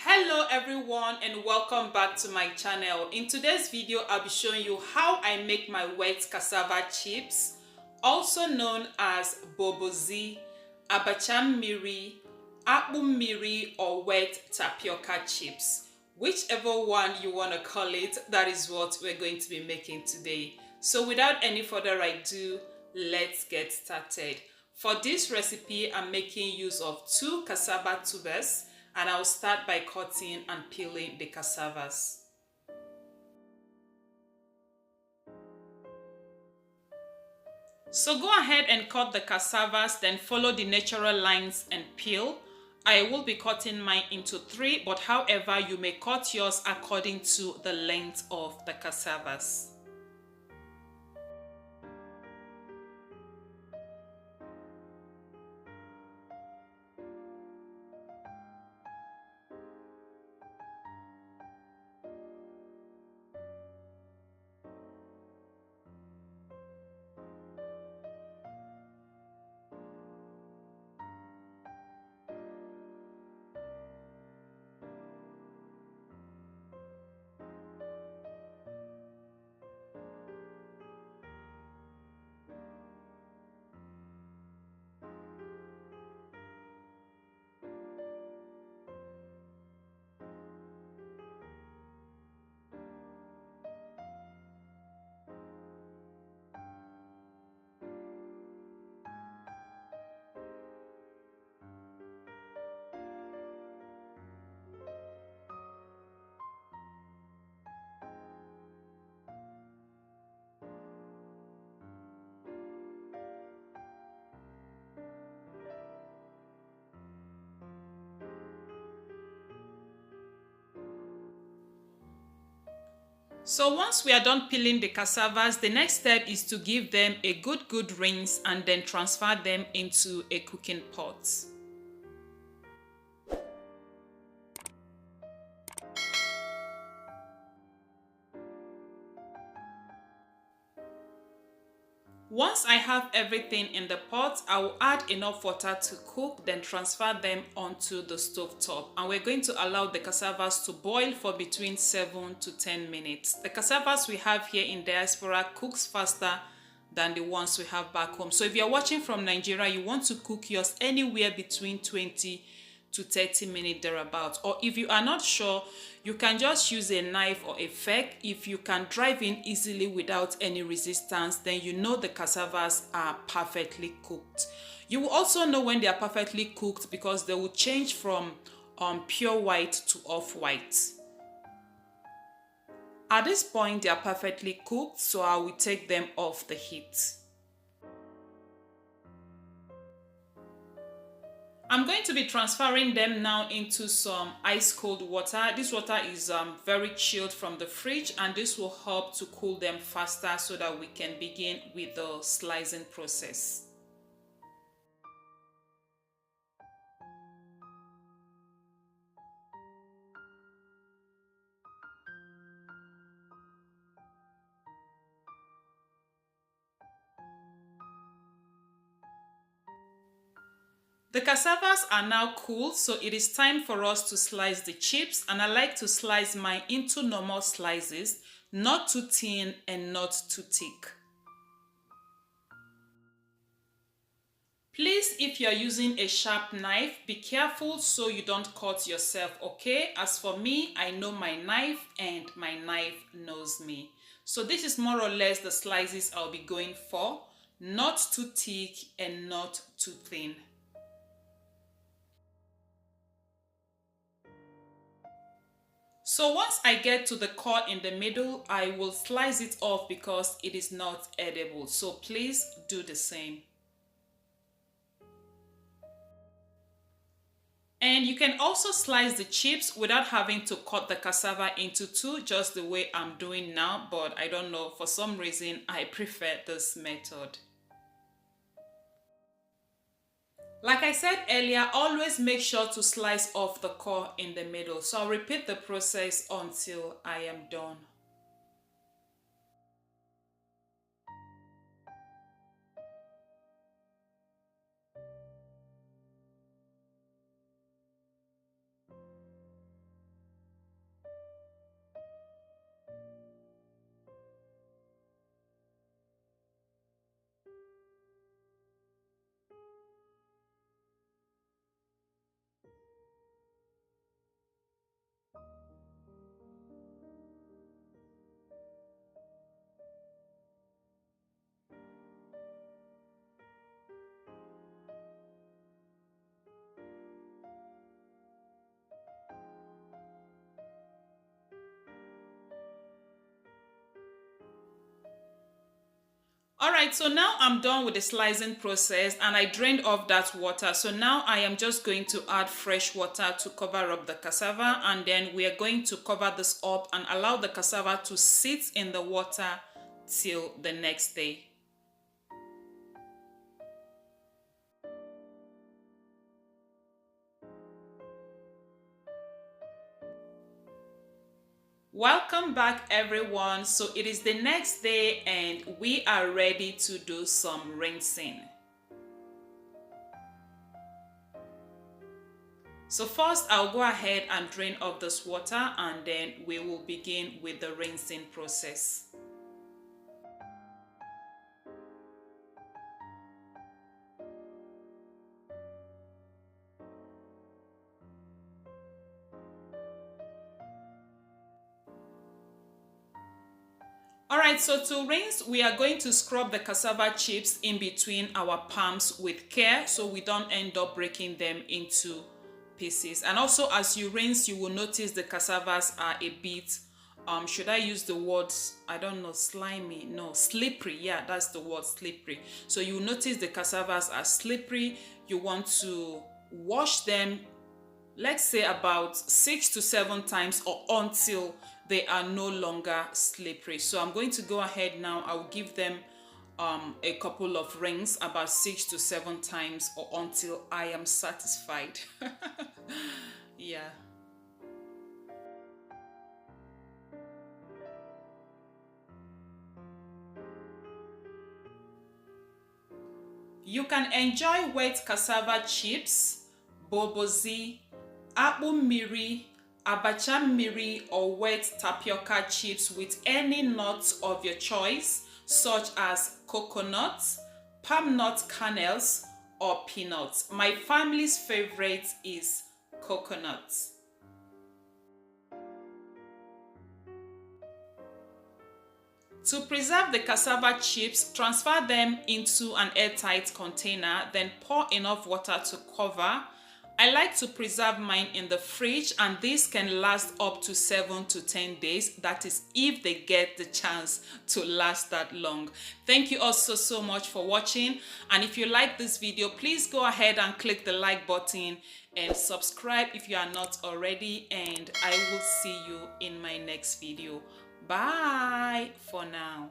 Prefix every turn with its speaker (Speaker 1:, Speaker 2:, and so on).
Speaker 1: Hello everyone and welcome back to my channel. In today's video I'll be showing you how I make my wet cassava chips, also known as Bobozi, Abacha Mmiri, Mmiri or wet tapioca chips. Whichever one you want to call it, that is what we're going to be making today. So without any further ado, let's get started. For this recipe, I'm making use of 2 cassava tubers, and I'll start by cutting and peeling the cassavas. So go ahead and cut the cassavas, then follow the natural lines and peel. I will be cutting mine into 3, but however, you may cut yours according to the length of the cassavas. So once we are done peeling the cassavas, the next step is to give them a good rinse and then transfer them into a cooking pot. Once I have everything in the pot, I will add enough water to cook, then transfer them onto the stove top. And we're going to allow the cassavas to boil for between 7 to 10 minutes. The cassavas we have here in diaspora cooks faster than the ones we have back home. So if you're watching from Nigeria, you want to cook yours anywhere between 20 to 30 minutes thereabout. Or if you are not sure, you can just use a knife or a fork. If you can drive in easily without any resistance, then you know the cassavas are perfectly cooked. You will also know when they are perfectly cooked because they will change from pure white to off-white. At this point, they are perfectly cooked, so I will take them off the heat. I'm going to be transferring them now into some ice cold water. This water is very chilled from the fridge, and this will help to cool them faster so that we can begin with the slicing process. The cassavas are now cool, so it is time for us to slice the chips, and I like to slice mine into normal slices, not too thin and not too thick. Please, if you're using a sharp knife, be careful so you don't cut yourself, okay? As for me, I know my knife and my knife knows me. So this is more or less the slices I'll be going for, not too thick and not too thin. So once I get to the core in the middle, I will slice it off because it is not edible. So please do the same. And you can also slice the chips without having to cut the cassava into 2, just the way I'm doing now. But I don't know, for some reason, I prefer this method. Like I said earlier, always make sure to slice off the core in the middle. So I'll repeat the process until I am done. Alright, so now I'm done with the slicing process and I drained off that water. So now I am just going to add fresh water to cover up the cassava, and then we are going to cover this up and allow the cassava to sit in the water till the next day. Welcome back everyone. So it is the next day and we are ready to do some rinsing. So first I'll go ahead and drain off this water and then we will begin with the rinsing process. Alright, so to rinse, we are going to scrub the cassava chips in between our palms with care so we don't end up breaking them into pieces. And also as you rinse, you will notice the cassavas are a bit, should I use the word, I don't know, slimy? No, slippery. Yeah, that's the word, slippery. So you will notice the cassavas are slippery. You want to wash them, let's say about 6 to 7 times or until they are no longer slippery. So I'm going to go ahead now. I'll give them a couple of rings, about 6 to 7 times or until I am satisfied. Yeah. You can enjoy wet cassava chips, Bobozi, Mmiri, Abacha Mmiri, or wet tapioca chips with any nuts of your choice, such as coconut, palm nut kernels, or peanuts. My family's favorite is coconut. To preserve the cassava chips, transfer them into an airtight container, then pour enough water to cover. I like to preserve mine in the fridge, and this can last up to 7 to 10 days. That is if they get the chance to last that long. Thank you also so much for watching, and if you like this video, please go ahead and click the like button and subscribe if you are not already, and I will see you in my next video. Bye for now.